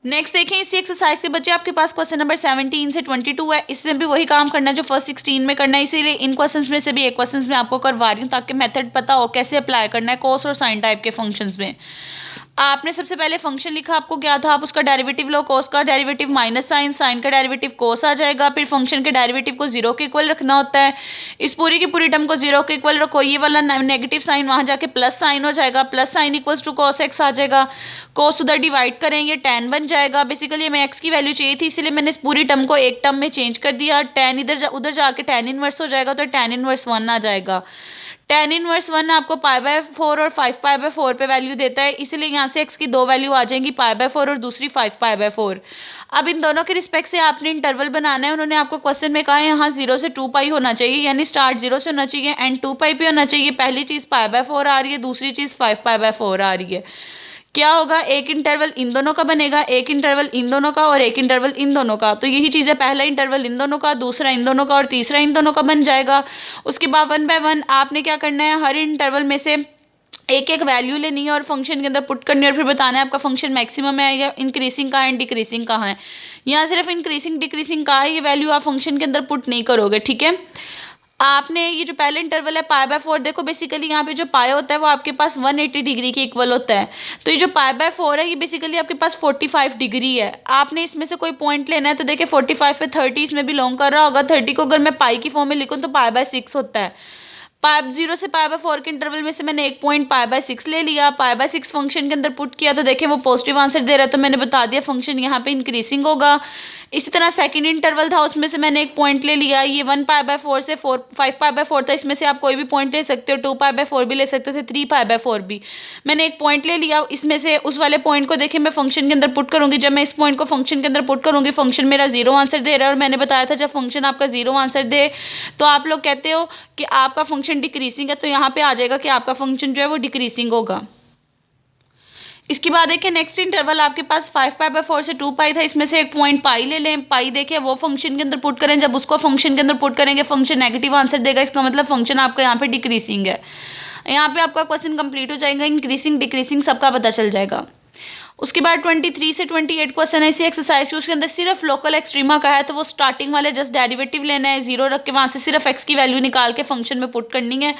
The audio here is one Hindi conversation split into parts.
नेक्स्ट देखें, इसी एक्सरसाइज के बच्चे आपके पास क्वेश्चन नंबर 17 से 22 है। इसमें भी वही काम करना है जो फर्स्ट 16 में करना है, इसीलिए इन क्वेश्चंस में से भी एक क्वेश्चंस में आपको करवा रही हूँ ताकि मेथड पता हो कैसे अप्लाई करना है कोस और साइन टाइप के फंक्शंस में। आपने सबसे पहले फंक्शन लिखा, आपको क्या था, आप उसका डेरिवेटिव लो, कोस का डेरिवेटिव माइनस साइन, साइन का डेरिवेटिव कोस आ जाएगा। फिर फंक्शन के डेरिवेटिव को जीरो के इक्वल रखना होता है। इस पूरी की पूरी टर्म को जीरो के इक्वल रखो, ये वाला नेगेटिव साइन वहां जाके प्लस साइन हो जाएगा, plus sign equals to cos x आ जाएगा। कोस उधर डिवाइड करेंगे, टेन बन जाएगा। बेसिकली हमें एक्स की वैल्यू चाहिए थी, इसलिए मैंने इस पूरी टर्म को एक टर्म में चेंज कर दिया। टेन उधर जाके टेन इनवर्स हो जाएगा, तो टेन इनवर्स 1 आ जाएगा। टेन इनवर्स 1 आपको π/4 और 5π/4 पे वैल्यू देता है, इसलिए यहाँ से x की दो वैल्यू आ जाएंगी, π/4 और दूसरी 5π/4। अब इन दोनों के रिस्पेक्ट से आपने इंटरवल बनाना है। उन्होंने आपको क्वेश्चन में कहा है यहाँ 0 से 2π होना चाहिए, यानी स्टार्ट 0 से होना चाहिए, एंड 2π पे होना चाहिए। पहली चीज़ π/4 आ रही है, दूसरी चीज़ 5π/4 आ रही है। क्या होगा, एक इंटरवल इन दोनों का बनेगा, एक इंटरवल इन दोनों का और एक इंटरवल इन दोनों का। तो यही चीज़ है, पहला इंटरवल इन दोनों का, दूसरा इन दोनों का और तीसरा इन दोनों का बन जाएगा। उसके बाद 1 बाय 1 आपने क्या करना है, हर इंटरवल में से एक एक वैल्यू लेनी है और फंक्शन के अंदर पुट करनी है और फिर बताना है आपका फंक्शन मैक्सिमम है या इंक्रीसिंग कहाँ है, डिक्रीसिंग कहाँ है। यहाँ सिर्फ इंक्रीसिंग डिक्रीसिंग कहाँ है, ये वैल्यू आप फंक्शन के अंदर पुट नहीं करोगे, ठीक है। आपने ये जो पहले इंटरवल है π/4, देखो बेसिकली यहाँ पे जो पाई होता है वो आपके पास 180 डिग्री के इक्वल होता है। तो ये जो π/4 है ये बेसिकली आपके पास 45 डिग्री है। आपने इसमें से कोई पॉइंट लेना है, तो देखिए 45 पे 30 इसमें बिलोंग कर रहा होगा। 30 को अगर मैं पाई की फॉर्म में लिखूँ तो π/6 होता है। 0 से π/4 के इंटरवल में से मैंने एक पॉइंट π/6 ले लिया, π/6 फंक्शन के अंदर पुट किया, तो देखें वो पॉजिटिव आंसर दे रहा है, तो मैंने बता दिया फंक्शन यहाँ पे इंक्रीसिंग होगा। इसी तरह सेकंड इंटरवल था, उसमें से मैंने एक पॉइंट ले लिया, ये 1π/4 से 5π/4 था, इसमें से आप कोई भी पॉइंट ले सकते हो, 2π/4 भी ले सकते थे, 3π/4 भी। मैंने एक पॉइंट ले लिया, इसमें से उस वाले पॉइंट को देखें मैं फंक्शन के अंदर पुट करूंगी। जब मैं इस पॉइंट को फंक्शन के अंदर पुट करूंगी, फंक्शन मेरा 0 आंसर दे रहा है, और मैंने बताया था जब फंक्शन आपका 0 आंसर दे तो आप लोग कहते हो कि आपका फंक्शन डिक्रीसिंग है, तो यहाँ पे आ जाएगा कि आपका फंक्शन जो है वो डिक्रीसिंग होगा। इसके बाद देखिए नेक्स्ट इंटरवल आपके पास 5π/4 से 2π था, इसमें से एक पॉइंट पाई ले लें, पाई देखिए वो फंक्शन के अंदर पुट करें। जब उसको फंक्शन के अंदर पुट करेंगे फंक्शन नेगेटिव आंसर देगा, इसका मतलब फंक्शन आपका यहाँ पे डिक्रीसिंग है। यहाँ पे आपका क्वेश्चन कंप्लीट हो जाएगा, इंक्रीसिंग डिक्रीसिंग सबका पता चल जाएगा। उसके बाद 23 से 28 क्वेश्चन ऐसी एक्सरसाइज की, उसके अंदर सिर्फ लोकल एक्सट्रीमा का है, तो वो स्टार्टिंग वाले जस्ट डेरिवेटिव लेना है, 0 रख के वहाँ से सिर्फ x की वैल्यू निकाल के फंक्शन में पुट करनी है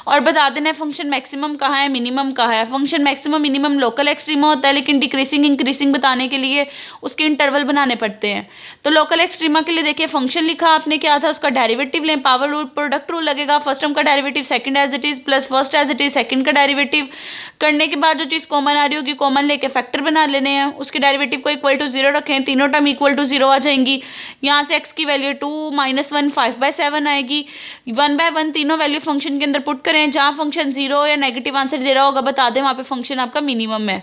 और बता देना है फंक्शन मैक्सिमम कहाँ है, मिनिमम कहाँ है। Function maximum minimum local extrema होता है, लेकिन डिक्रीसिंग इंक्रीसिंग बताने के लिए उसके इंटरवल बनाने पड़ते हैं। तो लोकल एक्सट्रीमा के लिए देखिए फंक्शन लिखा आपने, क्या था, उसका डेरिवेटिव लें, पावर रूल प्रोडक्ट रूल लगेगा, फर्स्ट टर्म का derivative second as it is plus first as it is second का डेरिवेटिव। करने के बाद जो चीज़ कॉमन आ रही होगी कॉमन लेके फैक्टर बना लेने हैं, उसके डेरिवेटिव को इक्वल टू 0 रखें, तीनों टर्म इक्वल टू 0 आ जाएंगी। यहाँ से x की वैल्यू 2 - 1 5/7 आएगी। 1/1 तीनों वैल्यू फंक्शन के अंदर पुट करें, जहाँ फंक्शन 0 या नेगेटिव आंसर दे रहा होगा बता दें वहाँ पे फंक्शन आपका मिनिमम है।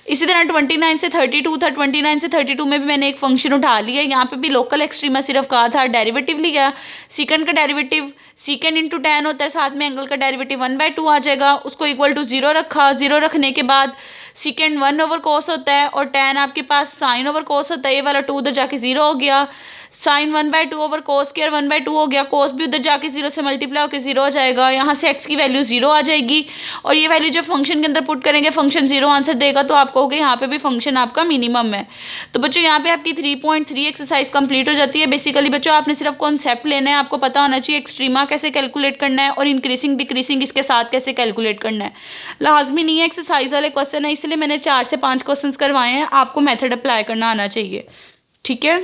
इसी तरह 29 से 32 था, 29 से 32 में भी मैंने एक फंक्शन उठा लिया, यहाँ पे भी लोकल एक्सट्रीमा सिर्फ कहा था, डेरिवेटिव लिया, सीकंड का डेरिवेटिव सीकंड इंटू टेन होता है, साथ में एंगल का डेरिवेटिव 1/2 आ जाएगा, उसको इक्वल टू 0 रखा। 0 रखने के बाद सीकंड 1/cos होता है और टेन आपके पास साइन ओवर कोस होता है, ये वाला 2 उधर जाके 0 हो गया, साइन 1/2/cos² 1/2 हो गया, कोस भी उधर जाके 0 से मल्टीप्लाई होकर 0 हो जाएगा। यहाँ से x की वैल्यू 0 आ जाएगी और ये वैल्यू जब फंक्शन के अंदर पुट करेंगे फंक्शन 0 आंसर देगा, तो आप कहोगे यहाँ पे भी फंक्शन आपका मिनिमम है। तो बच्चों यहाँ पे आपकी 3.3 एक्सरसाइज कंप्लीट हो जाती है। बेसिकली बच्चों आपने सिर्फ कॉन्सेप्ट लेना है, आपको पता होना चाहिए एक्सट्रीमा कैसे कैलकुलेट करना है और इंक्रीसिंग डिक्रीसिंग इसके साथ कैसे कैलकुलेट करना है। लाजमी नहीं है एक्सरसाइज वाले क्वेश्चन है, इसलिए मैंने 4 से 5 क्वेश्चन करवाए हैं, आपको मेथड अप्लाई करना आना चाहिए, ठीक है।